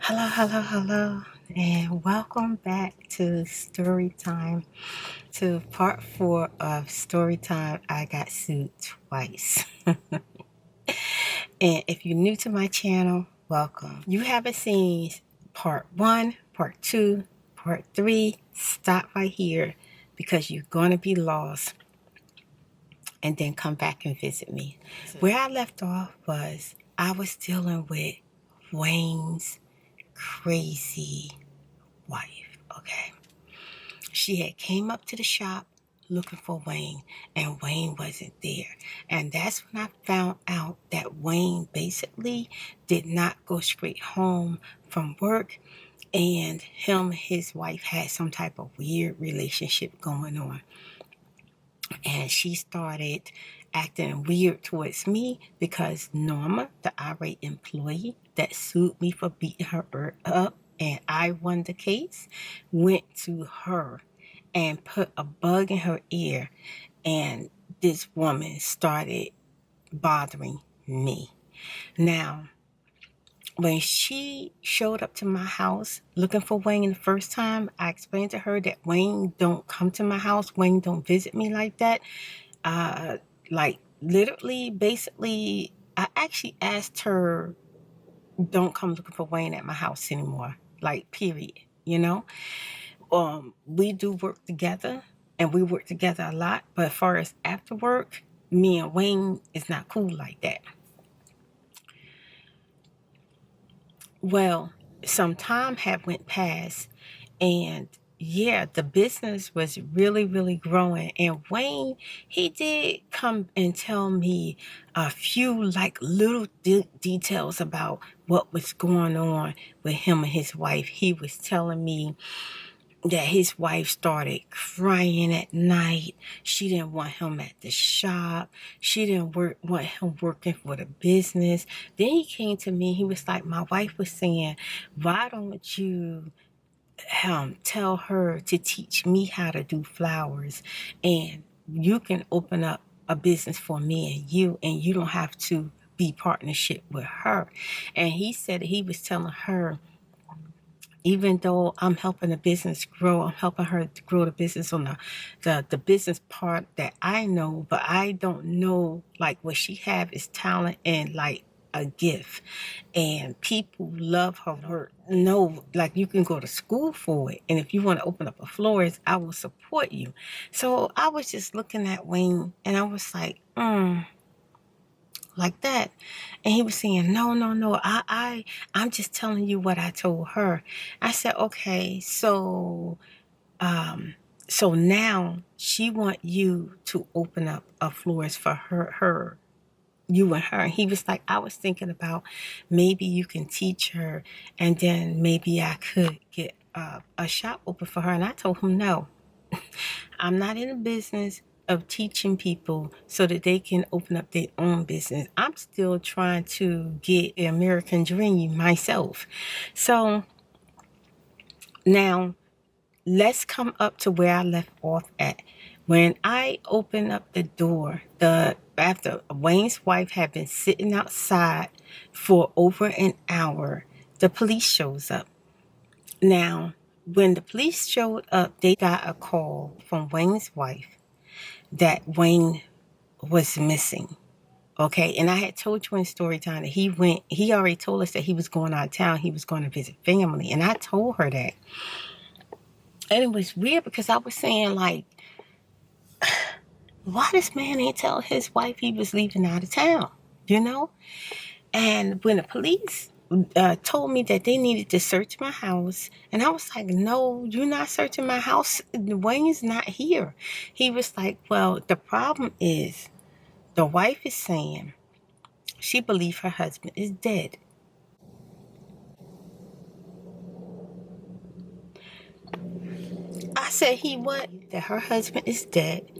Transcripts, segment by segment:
Hello, hello, hello, and welcome back to Story Time, to part 4 of Story Time. I got sued twice. And if you're new to my channel, welcome. You haven't seen part 1, part 2, part 3, stop right here because you're going to be lost, and then come back and visit me. Where I left off was I was dealing with Wayne's crazy wife, okay? She had came up to the shop looking for Wayne, and Wayne wasn't there. And that's when I found out that Wayne basically did not go straight home from work, and him and his wife had some type of weird relationship going on. And she started acting weird towards me because Norma, the irate employee that sued me for beating her up and I won the case, went to her and put a bug in her ear, and this woman started bothering me. Now, when she showed up to my house looking for Wayne the first time, I explained to her that Wayne don't come to my house. Wayne don't visit me like that. Like literally, basically, I actually asked her, don't come looking for Wayne at my house anymore. Like, period. You know? We do work together, and we work together a lot, but as far as after work, me and Wayne is not cool like that. Well, some time had went past, and yeah, the business was really, really growing. And Wayne, he did come and tell me a few like little details about what was going on with him and his wife. He was telling me that his wife started crying at night. She didn't want him at the shop. She didn't want him working for the business. Then he came to me. He was like, my wife was saying, why don't you tell her to teach me how to do flowers, and you can open up a business for me and you don't have to be partnership with her. And he said he was telling her, even though I'm helping the business grow, I'm helping her to grow the business on the business part that I know, but I don't know like what she have is talent and like a gift, and people love her work. No, like you can go to school for it, and if you want to open up a florist, I will support you. So I was just looking at Wayne, and I was like, like that. And he was saying, no, I'm just telling you what I told her. I said, okay, so now she want you to open up a florist for you and her. And he was like, I was thinking about maybe you can teach her, and then maybe I could get a shop open for her. And I told him, no, I'm not in the business of teaching people so that they can open up their own business. I'm still trying to get the American dream myself. So now let's come up to where I left off at. When I opened up the door, after Wayne's wife had been sitting outside for over an hour, the police shows up. Now, when the police showed up, they got a call from Wayne's wife that Wayne was missing. Okay, and I had told you in story time that he already told us that he was going out of town, he was going to visit family, and I told her that. And it was weird because I was saying, like, why this man ain't tell his wife he was leaving out of town, you know? And when the police told me that they needed to search my house, and I was like, no, you're not searching my house. Wayne's not here. He was like, well, the problem is the wife is saying she believes her husband is dead. I said, he what? That her husband is dead,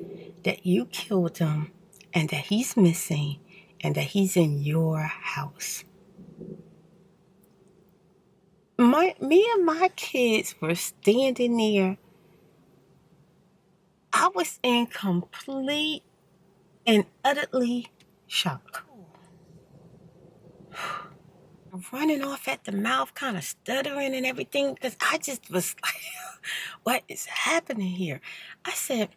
that you killed him, and that he's missing, and that he's in your house. Me and my kids were standing there. I was in complete and utterly shock. running off at the mouth, kind of stuttering and everything, because I just was like, what is happening here? I said,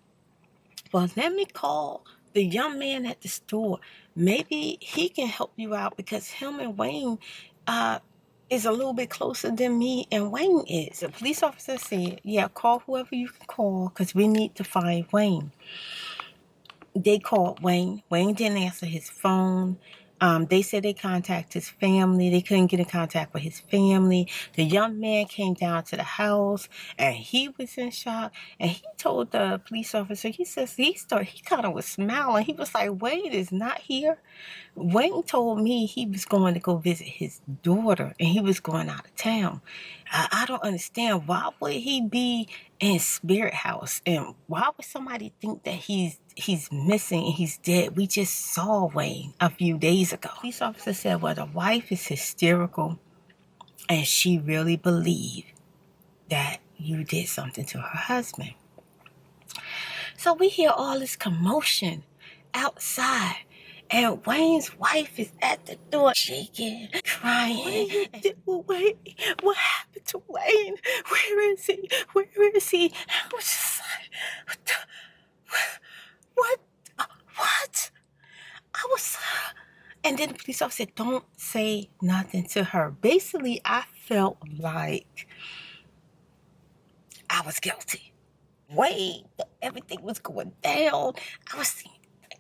well, let me call the young man at the store. Maybe he can help you out because him and Wayne is a little bit closer than me and Wayne is. The police officer said, yeah, call whoever you can call because we need to find Wayne. They called Wayne. Wayne didn't answer his phone. They said they contacted his family. They couldn't get in contact with his family. The young man came down to the house and he was in shock. And he told the police officer, he says he kind of was smiling. He was like, Wayne is not here. Wayne told me he was going to go visit his daughter and he was going out of town. I don't understand. Why would he be in Spirit House? And why would somebody think that he's missing and he's dead? We just saw Wayne a few days ago. The police officer said, well, the wife is hysterical and she really believed that you did something to her husband. So we hear all this commotion outside. And Wayne's wife is at the door shaking, crying. Wait, what happened to Wayne? Where is he? Where is he? I was just like, what? What? I was... And then the police officer said, don't say nothing to her. Basically, I felt like I was guilty. Wait, everything was going down. I was thinking,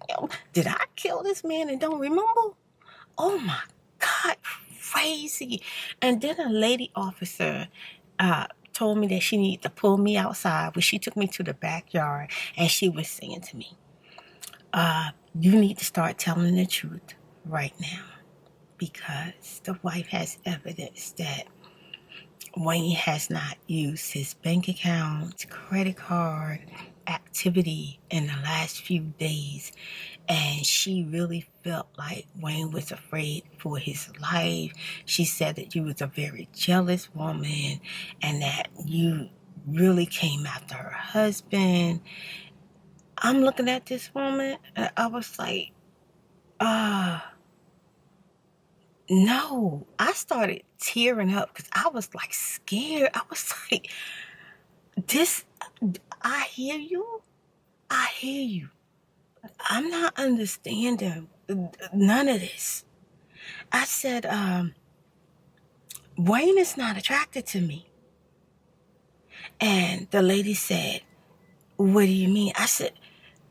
damn, did I kill this man and don't remember? Oh my God, crazy. And then a lady officer told me that she needed to pull me outside. Well, she took me to the backyard and she was saying to me, you need to start telling the truth right now because the wife has evidence that Wayne has not used his bank account, credit card, activity in the last few days. And she really felt like Wayne was afraid for his life. She said that you was a very jealous woman and that you really came after her husband. I'm looking at this woman and I was like, no. I started tearing up because I was like scared. I was like, I hear you. I hear you. I'm not understanding none of this. I said, Wayne is not attracted to me. And the lady said, what do you mean? I said,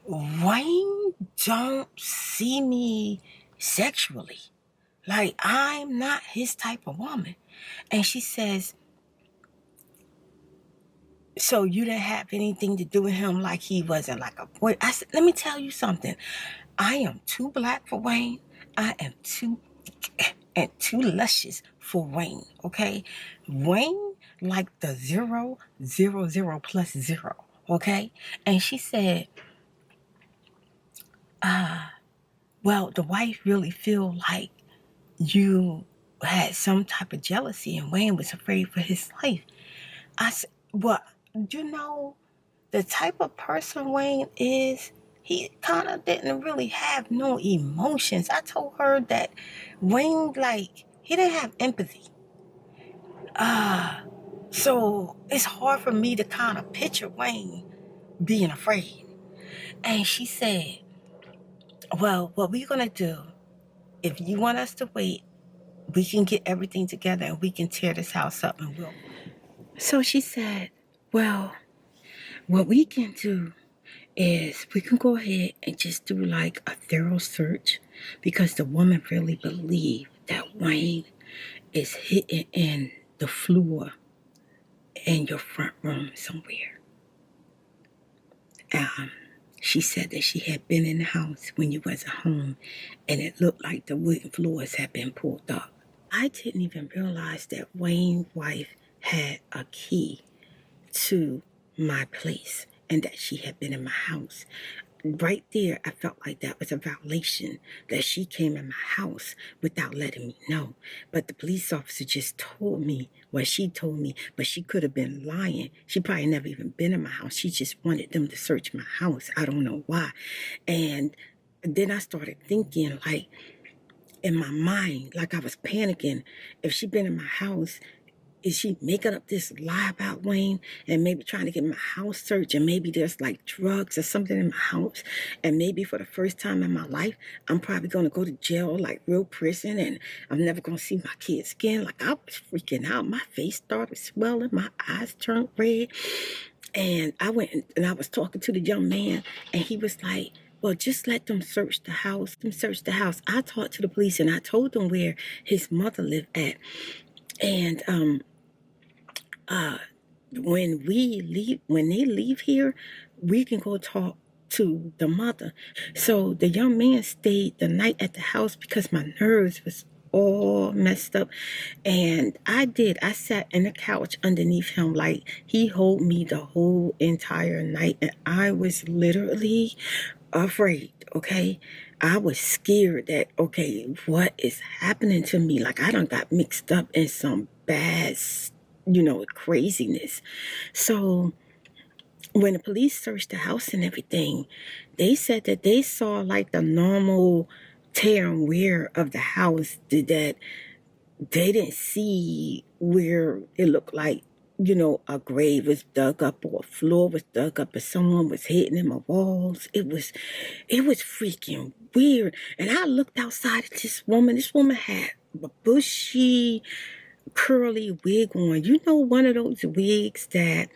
Wayne don't see me sexually. Like, I'm not his type of woman. And she says, so you didn't have anything to do with him like he wasn't like a boy? I said, let me tell you something. I am too black for Wayne. I am too luscious for Wayne, okay? Wayne like the 0, 0, 0 plus 0, okay? And she said, well, the wife really feel like you had some type of jealousy and Wayne was afraid for his life. I said, well, you know, the type of person Wayne is, he kind of didn't really have no emotions. I told her that Wayne, like, he didn't have empathy. So it's hard for me to kind of picture Wayne being afraid. And she said, well, what we're going to do, if you want us to wait, we can get everything together and we can tear this house up and we'll. So she said, well, what we can do is we can go ahead and just do like a thorough search because the woman really believed that Wayne is hidden in the floor in your front room somewhere. She said that she had been in the house when you was at home and it looked like the wooden floors had been pulled up. I didn't even realize that Wayne's wife had a key to my place and that she had been in my house. Right there, I felt like that was a violation, that she came in my house without letting me know. But the police officer just told me what she told me, but she could have been lying. She probably never even been in my house. She just wanted them to search my house. I don't know why. And then I started thinking, like, in my mind, like I was panicking. If she'd been in my house, is she making up this lie about Wayne and maybe trying to get my house searched, and maybe there's like drugs or something in my house, and maybe for the first time in my life I'm probably going to go to jail, like real prison, and I'm never going to see my kids again. Like, I was freaking out. My face started swelling, my eyes turned red, and I went and I was talking to the young man, and he was like, well, just let them search the house. I talked to the police and I told them where his mother lived at. And when they leave here, we can go talk to the mother. So the young man stayed the night at the house because my nerves was all messed up. And I sat in the couch underneath him, like he held me the whole entire night, and I was literally afraid. Okay, I was scared that, okay, what is happening to me? Like, I done got mixed up in some bad, craziness. So when the police searched the house and everything, they said that they saw like the normal tear and wear of the house, that they didn't see where it looked like, a grave was dug up or a floor was dug up or someone was hitting in my walls. It was freaking weird. And I looked outside at this woman. This woman had a bushy, curly wig on. One of those wigs that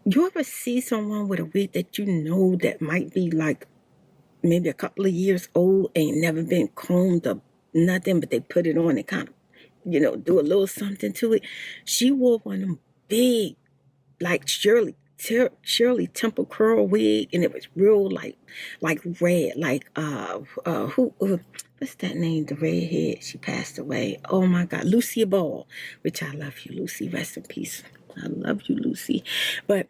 you ever see someone with a wig that that might be like maybe a couple of years old, ain't never been combed or nothing, but they put it on and kind of, do a little something to it. She wore one of them big, like Shirley Temple curl wig, and it was real like red, like what's that name? The redhead. She passed away. Oh my God, Lucy Ball, which I love you, Lucy. Rest in peace. I love you, Lucy. But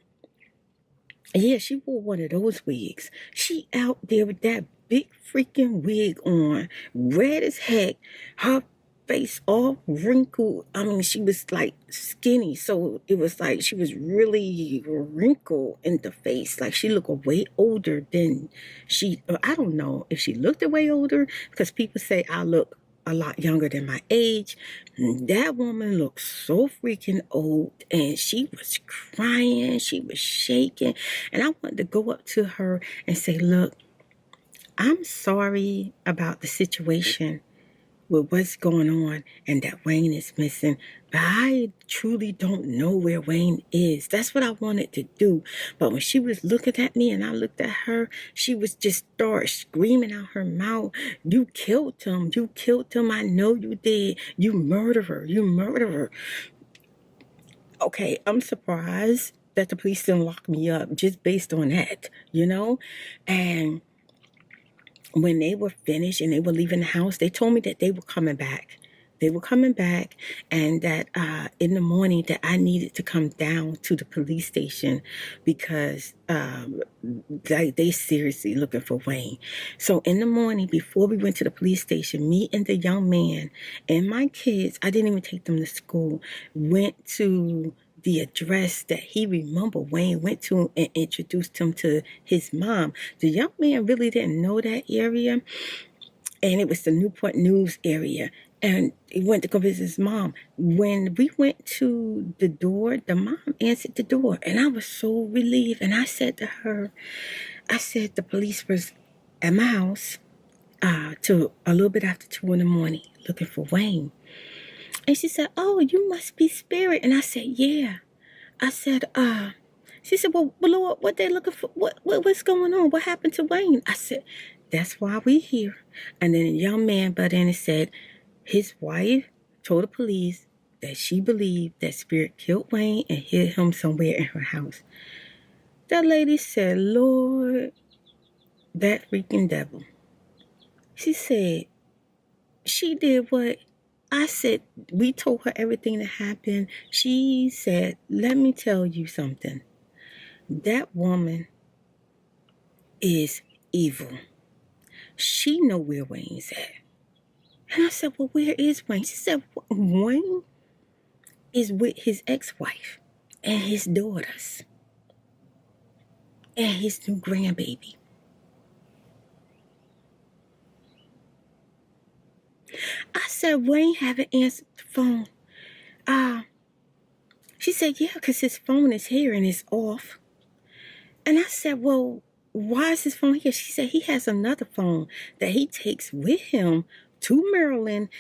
yeah, she wore one of those wigs. She out there with that big freaking wig on, red as heck. Her face all wrinkled. I mean, she was like skinny, so it was like she was really wrinkled in the face. Like, she looked way older than I don't know if she looked way older, because people say I look a lot younger than my age. That woman looked so freaking old, and she was crying, she was shaking, and I wanted to go up to her and say, look, I'm sorry about the situation with what's going on and that Wayne is missing, but I truly don't know where Wayne is. That's what I wanted to do. But when she was looking at me and I looked at her, she was just start screaming out her mouth, you killed him, I know you did, you murderer. Okay, I'm surprised that the police didn't lock me up just based on that, and when they were finished and they were leaving the house, they told me that they were coming back. And that in the morning that I needed to come down to the police station because they seriously looking for Wayne. So in the morning, before we went to the police station, me and the young man and my kids, I didn't even take them to school, went to the address that he remembered Wayne went to and introduced him to his mom. The young man really didn't know that area, and it was the Newport News area. And he went to go visit his mom. When we went to the door, the mom answered the door, and I was so relieved. And I said to her, the police was at my house till a little bit after 2 in the morning looking for Wayne. And she said, oh, you must be Spirit. And I said, yeah. I said, she said, well, Lord, what they looking for? What's going on? What happened to Wayne? I said, that's why we here. And then a young man butt in and said, his wife told the police that she believed that Spirit killed Wayne and hid him somewhere in her house. That lady said, Lord, that freaking devil. She said, she did what? I said, we told her everything that happened. She said, let me tell you something. That woman is evil. She know where Wayne's at. And I said, well, where is Wayne? She said, Wayne is with his ex-wife and his daughters and his new grandbaby. I said, Wayne haven't answered the phone. She said, yeah, because his phone is here and it's off. And I said, well, why is his phone here? She said he has another phone that he takes with him to Maryland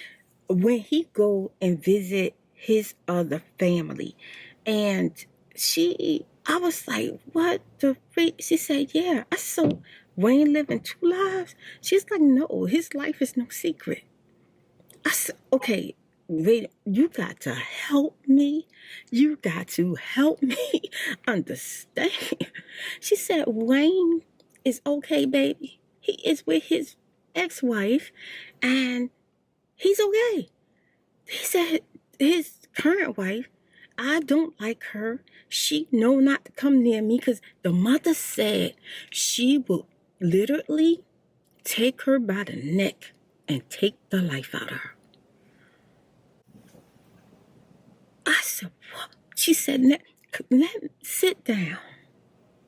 when he go and visit his other family. And I was like, what the freak? She said, yeah. I said, so Wayne living two lives? She's like, no, his life is no secret. I said, okay, wait, you got to help me. You got to help me understand. She said, Wayne is okay, baby. He is with his ex-wife and he's okay. He said his current wife, I don't like her. She know not to come near me because the mother said she will literally take her by the neck and take the life out of her. I said, what? She said, let me sit down.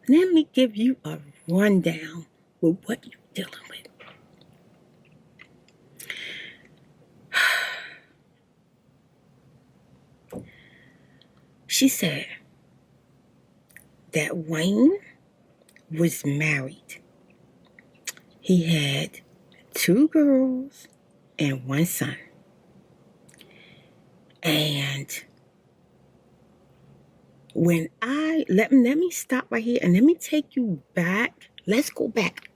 Let me give you a rundown with what you're dealing with. She said that Wayne was married. He had 2 girls and 1 son. And when let me stop right here and let me take you back. Let's go back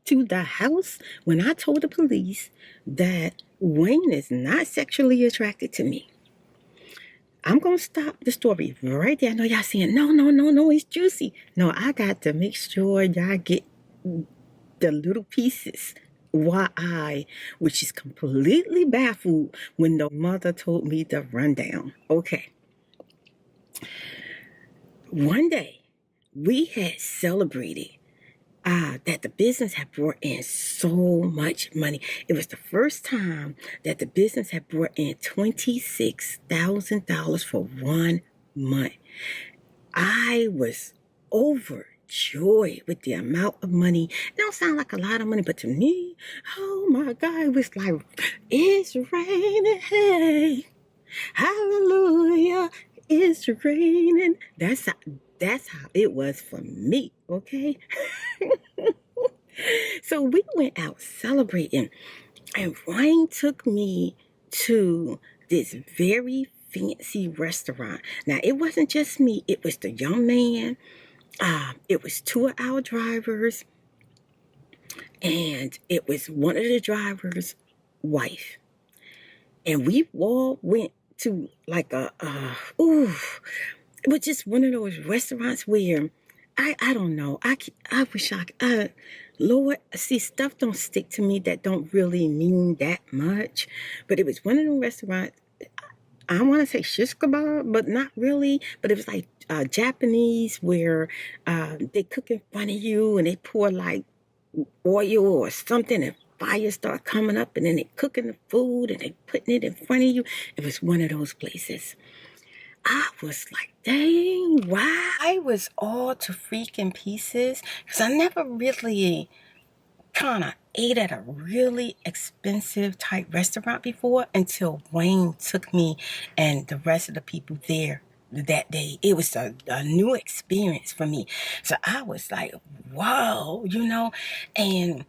to the house when I told the police that Wayne is not sexually attracted to me. I'm going to stop the story right there. I know y'all saying, no, it's juicy. No, I got to make sure y'all get the little pieces. Why which is completely baffled when the mother told me the rundown. Okay. One day, we had celebrated that the business had brought in so much money. It was the first time that the business had brought in $26,000 for 1 month. I was overjoyed with the amount of money. It don't sound like a lot of money, but to me, oh my God, it was like, it's raining, hey, hallelujah, it's raining. That's how it was for me, okay? So we went out celebrating, and Ryan took me to this very fancy restaurant. Now, it wasn't just me. It was the young man. It was 2 of our drivers, and it was one of the drivers' wife. And we all went to like it was just one of those restaurants where I don't know. I wish Lord, see, stuff don't stick to me that don't really mean that much. But it was one of them restaurants. I want to say shish kebab, but not really. But it was like Japanese where they cook in front of you and they pour like oil or something and fire start coming up and then they cooking the food and they putting it in front of you. It was one of those places. I was like, dang, wow. I was all to freaking pieces because I never really kind of ate at a really expensive type restaurant before until Wayne took me and the rest of the people there that day. It was a new experience for me. So I was like, whoa, and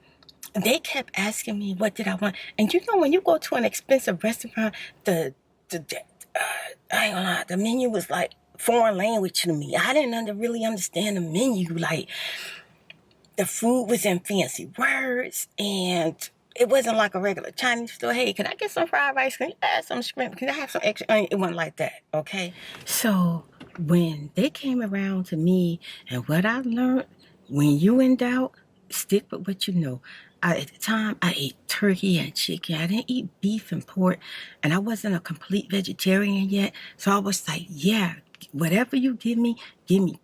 they kept asking me what did I want. And when you go to an expensive restaurant, I ain't gonna lie, the menu was like foreign language to me. I didn't really understand the menu. Like, the food was in fancy words, and it wasn't like a regular Chinese store. Hey, can I get some fried rice? Can you add some shrimp? Can I have some extra onion? It wasn't like that, okay? So when they came around to me and what I learned, when you in doubt, stick with what you know. At the time, I ate turkey and chicken. I didn't eat beef and pork, and I wasn't a complete vegetarian yet. So I was like, yeah, whatever you give me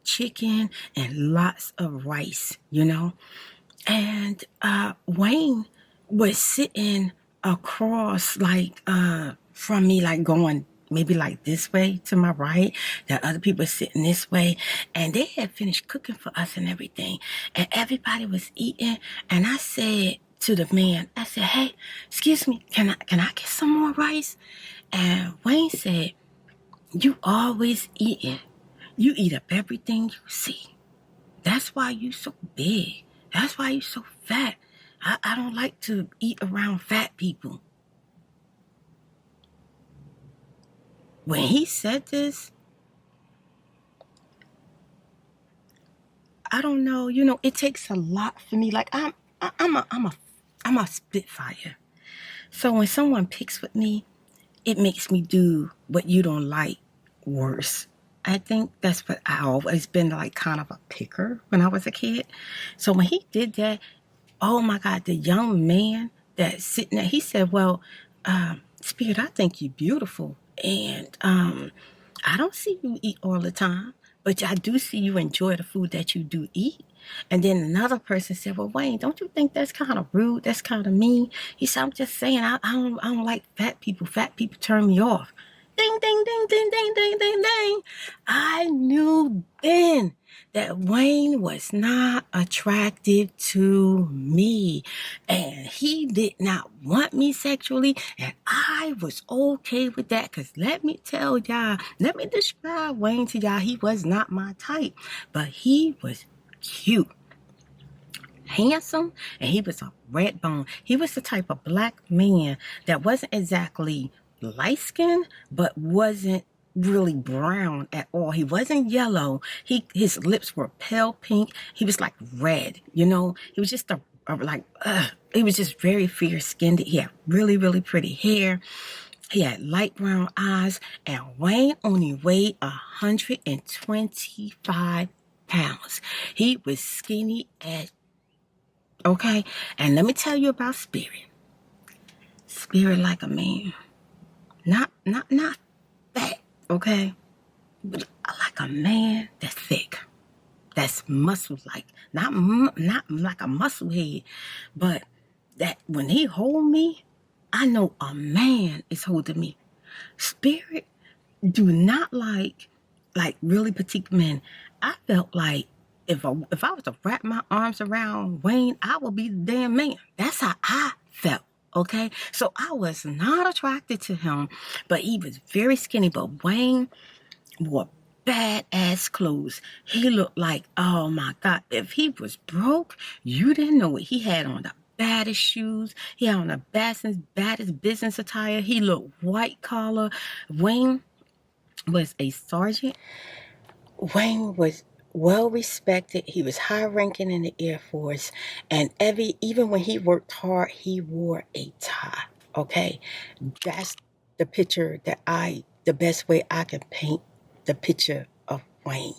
chicken and lots of rice, And Wayne was sitting across, like, from me, like going maybe like this way to my right. The other people were sitting this way, and they had finished cooking for us and everything. And everybody was eating, and I said to the man. I said, hey, excuse me, can I get some more rice? And Wayne said, you always eating. You eat up everything you see. That's why you so big. That's why you so fat. I don't like to eat around fat people. When he said this, I don't know. It takes a lot for me. Like I'm a spitfire. So when someone picks with me, it makes me do what you don't like worse. I think that's what I always been like, kind of a picker when I was a kid. So when he did that, oh my God, the young man that's sitting there, he said, well, Spirit, I think you're beautiful. And I don't see you eat all the time, but I do see you enjoy the food that you do eat. And then another person said, well, Wayne, don't you think that's kind of rude? That's kind of mean. He said, I'm just saying, I don't like fat people. Fat people turn me off. Ding, ding, ding, ding, ding, ding, ding, ding. I knew then that Wayne was not attractive to me. And he did not want me sexually. And I was okay with that. Because let me tell y'all, let me describe Wayne to y'all. He was not my type. But he was cute, handsome, and he was a red bone. He was the type of black man that wasn't exactly light skinned, but wasn't really brown at all. He wasn't yellow. His lips were pale pink. He was like red, He was just he was just very fair skinned. He had really, really pretty hair. He had light brown eyes, and Wayne only weighed 125 pounds. He was skinny as okay. And let me tell you about Spirit. Spirit like a man. Not fat, okay? But like a man that's thick. That's muscle like. Not like a muscle head, but that when he hold me, I know a man is holding me. Spirit do not like really petite men. I felt like if I was to wrap my arms around Wayne, I would be the damn man. That's how I felt. Okay, so I was not attracted to him, but he was very skinny. But Wayne wore badass clothes. He looked like, oh my God, if he was broke, you didn't know it. He had on the baddest shoes. He had on the baddest business attire. He looked white collar. Wayne was a sergeant. Wayne was well respected. He was high ranking in the Air Force, and even when he worked hard, he wore a tie. Okay, that's the picture the best way I can paint the picture of Wayne.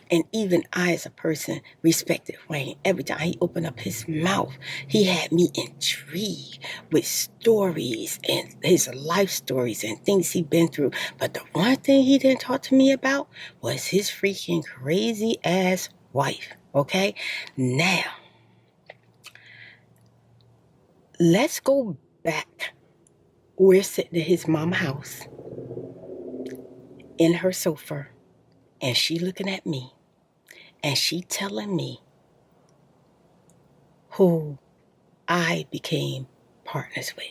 And even I, as a person, respected Wayne. Every time he opened up his mouth, he had me intrigued with stories and his life stories and things he'd been through. But the one thing he didn't talk to me about was his freaking crazy ass wife. Okay? Now, let's go back. We're sitting at his mama's house in her sofa, and she looking at me, and she telling me who I became partners with.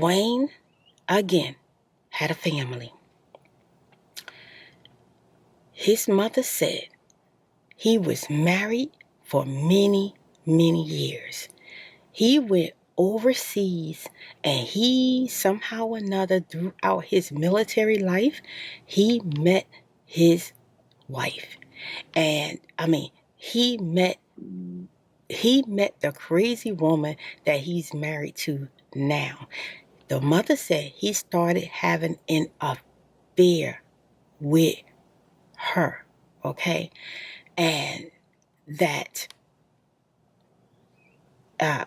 Wayne, again, had a family. His mother said he was married for many, many years. He went overseas, and he somehow or another, throughout his military life, he met his wife. And he met the crazy woman that he's married to now. The mother said he started having an affair with her, okay? And that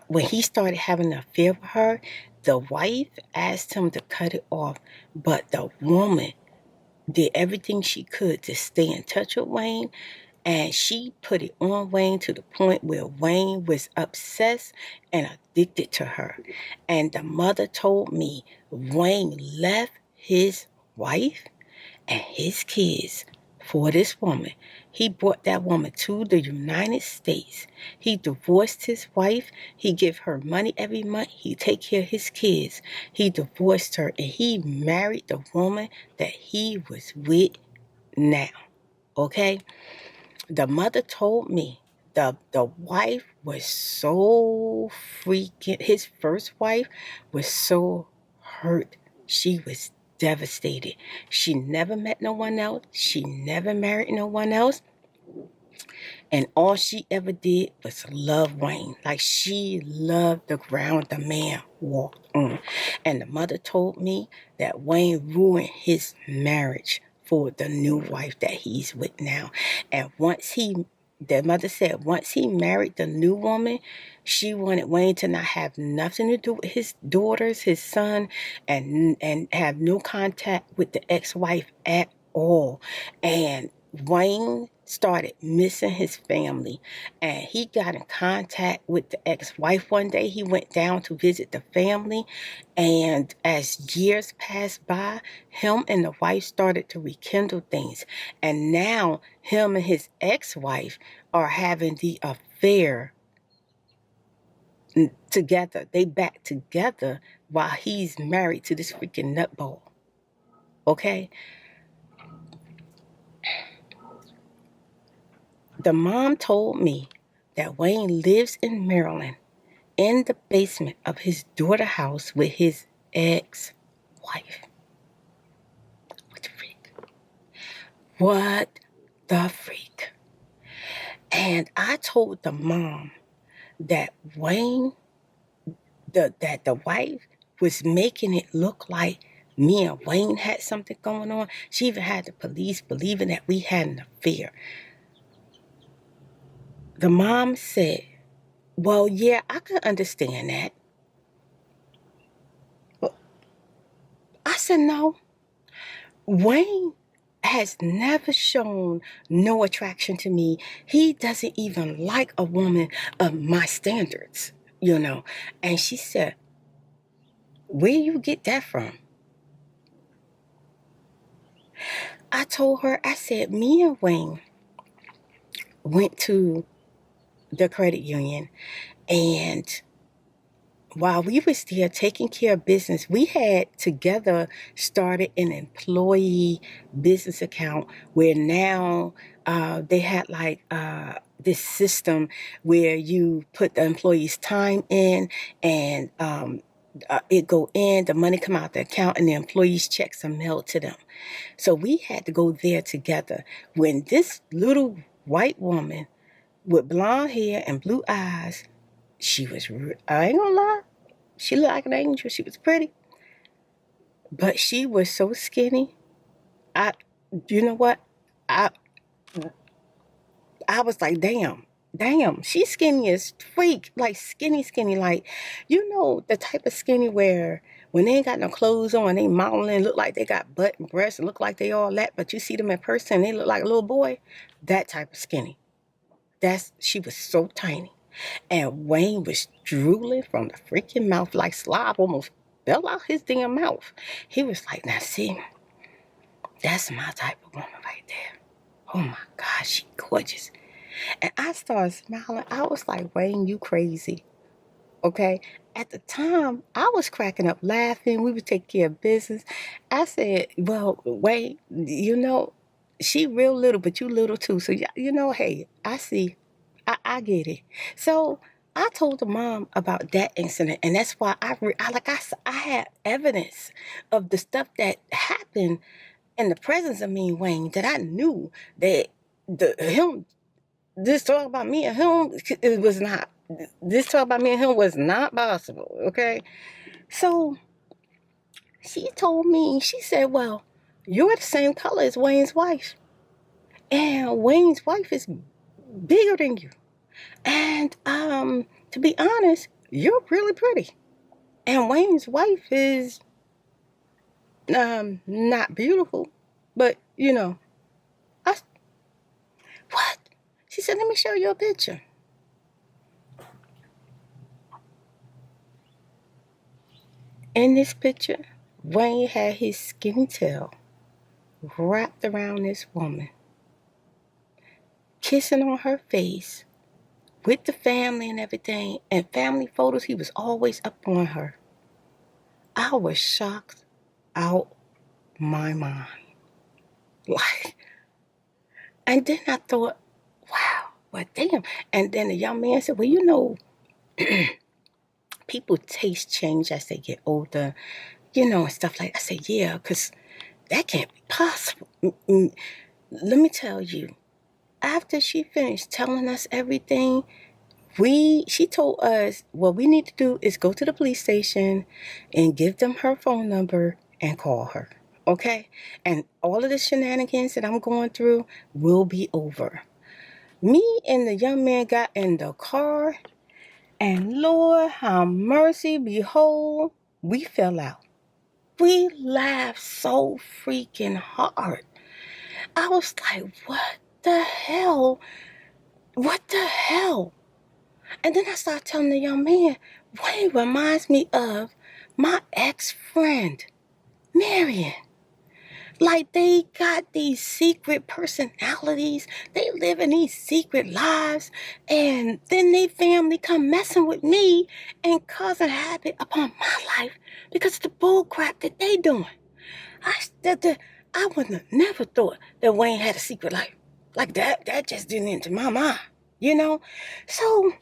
when he started having an affair with her, the wife asked him to cut it off, but the woman did everything she could to stay in touch with Wayne, and she put it on Wayne to the point where Wayne was obsessed and addicted to her. And the mother told me Wayne left his wife and his kids for this woman. He brought that woman to the United States. He divorced his wife. He give her money every month. He take care of his kids. He divorced her, and he married the woman that he was with now. Okay? The mother told me the wife was so freaking, his first wife was so hurt. She was devastated. She never met no one else. She never married no one else. And all she ever did was love Wayne. Like, she loved the ground the man walked on. And the mother told me that Wayne ruined his marriage for the new wife that he's with now. And the mother said once he married the new woman, she wanted Wayne to not have nothing to do with his daughters, his son, and have no contact with the ex-wife at all. And Wayne started missing his family, and he got in contact with the ex-wife one day. He went down to visit the family, and as years passed by, him and the wife started to rekindle things. And now him and his ex-wife are having the affair together. They back together while he's married to this freaking nutball. Okay? The mom told me that Wayne lives in Maryland in the basement of his daughter's house with his ex-wife. What the freak? What the freak? And I told the mom that that the wife was making it look like me and Wayne had something going on. She even had the police believing that we had an affair. The mom said, well, yeah, I can understand that. I said, no. Wayne has never shown no attraction to me. He doesn't even like a woman of my standards, you know. And she said, where you get that from? I told her, I said, me and Wayne went to the credit union, and while we was there taking care of business, we had together started an employee business account where now they had like this system where you put the employee's time in, and it go in, the money come out the account, and the employees' checks are mailed to them. So we had to go there together. When this little white woman with blonde hair and blue eyes, I ain't gonna lie, she looked like an angel. She was pretty. But she was so skinny. You know what? I was like, damn, she's skinny as freak. Like, skinny. Like, you know, the type of skinny where when they ain't got no clothes on, they modeling, look like they got butt and breasts, look like they all that, but you see them in person, they look like a little boy. That type of skinny. She was so tiny. And Wayne was drooling from the freaking mouth, like slob almost fell out his damn mouth. He was like, now see, that's my type of woman right there. Oh my God, she gorgeous. And I started smiling. I was like, Wayne, you crazy. Okay? At the time, I was cracking up laughing. We would take care of business. I said, well, Wayne, you know, she real little, but you little too. So, you know, hey, I see. I get it. So I told the mom about that incident, and that's why I had evidence of the stuff that happened in the presence of me and Wayne, that I knew that this talk about me and him, it was not. This talk about me and him was not possible. Okay, so she told me, she said, "Well, you're the same color as Wayne's wife, and Wayne's wife is bigger than you." And to be honest, you're really pretty. And Wayne's wife is not beautiful, but you know, I what? She said, let me show you a picture. In this picture, Wayne had his skinny tail wrapped around this woman. kissing on her face with the family and everything, and family photos, he was always up on her. I was shocked out my mind. Like, and then I thought, wow, well, damn. And then the young man said, well, you know, people taste change as they get older, you know, and stuff like that. I said, yeah, because that can't be possible. Let me tell you, after she finished telling us everything, she told us what we need to do is go to the police station and give them her phone number and call her. Okay? And all of the shenanigans that I'm going through will be over. Me and the young man got in the car, and Lord, have mercy, behold, we fell out. We laughed so freaking hard. I was like, what the hell? What the hell? And then I started telling the young man, Wayne reminds me of my ex-friend, Marion. Like, they got these secret personalities. They live in these secret lives. And then they family come messing with me and causing havoc upon my life because of the bull crap that they doing. I wouldn't have never thought that Wayne had a secret life. Like that just didn't enter my mind, you know? So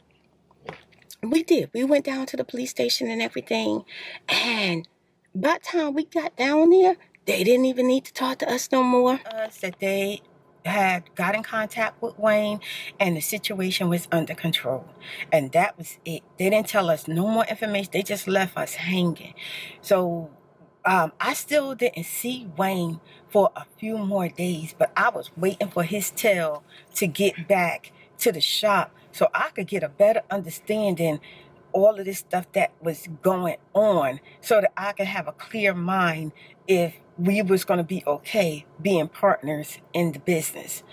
we did. We went down to the police station and everything. And by the time we got down there, they didn't even need to talk to us no more. Us that they had got in contact with Wayne and the situation was under control. And that was it. They didn't tell us no more information. They just left us hanging. So I still didn't see Wayne for a few more days, but I was waiting for his tail to get back to the shop so I could get a better understanding all of this stuff that was going on so that I could have a clear mind if we was going to be okay being partners in the business.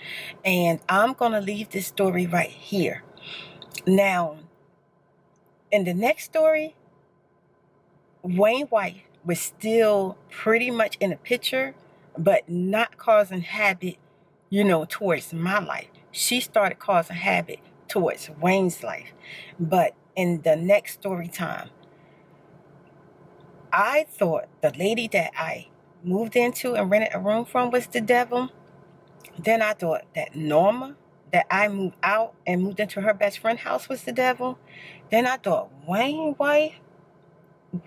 And I'm going to leave this story right here. Now, in the next story, Wayne White was still pretty much in the picture, but not causing havoc, towards my life. She started causing havoc towards Wayne's life. But in the next story time, I thought the lady that I moved into and rented a room from was the devil. Then I thought that Norma that I moved out and moved into her best friend's house was the devil. Then I thought Wayne White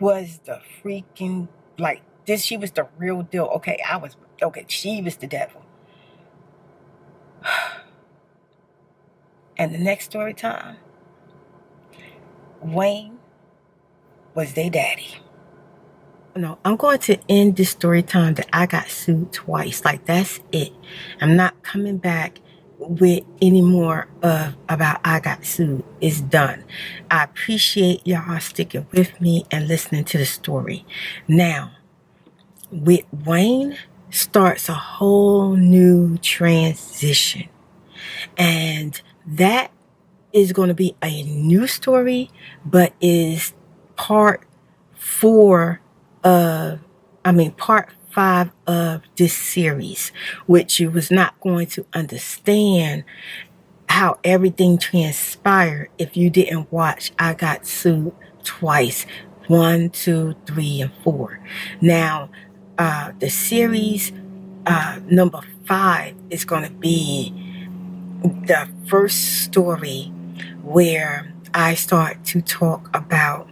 was the freaking, she was the real deal. Okay, she was the devil. And the next story time, Wayne was their daddy. No, I'm going to end this story time that I got sued twice. That's it. I'm not coming back with any more about I got sued. It's done. I appreciate y'all sticking with me and listening to the story. Now, with Wayne starts a whole new transition. And that is going to be a new story, but is part 5 of this series, which you was not going to understand how everything transpired if you didn't watch I Got Sued Twice, 1, 2, 3, and 4. Now, the series number 5 is going to be the first story where I start to talk about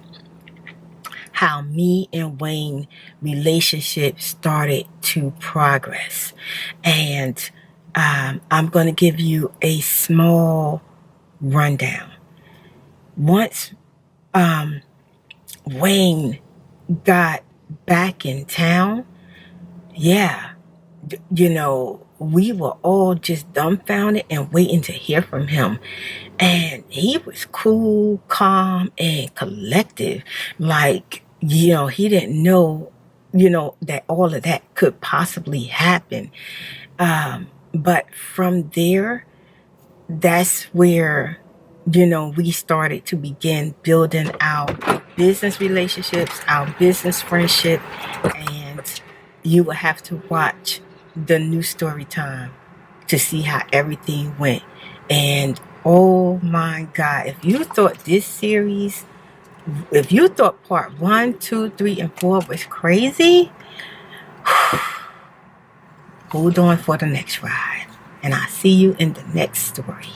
how me and Wayne relationship started to progress. And I'm going to give you a small rundown. Once Wayne got back in town, we were all just dumbfounded and waiting to hear from him. And he was cool, calm, and collective. He didn't know, that all of that could possibly happen. But from there, that's where, we started to begin building our business relationships, our business friendship, and you will have to watch the new story time to see how everything went. And oh my God, if you thought this series, if you thought part 1, 2, 3, and 4 was crazy, hold on for the next ride. And I'll see you in the next story.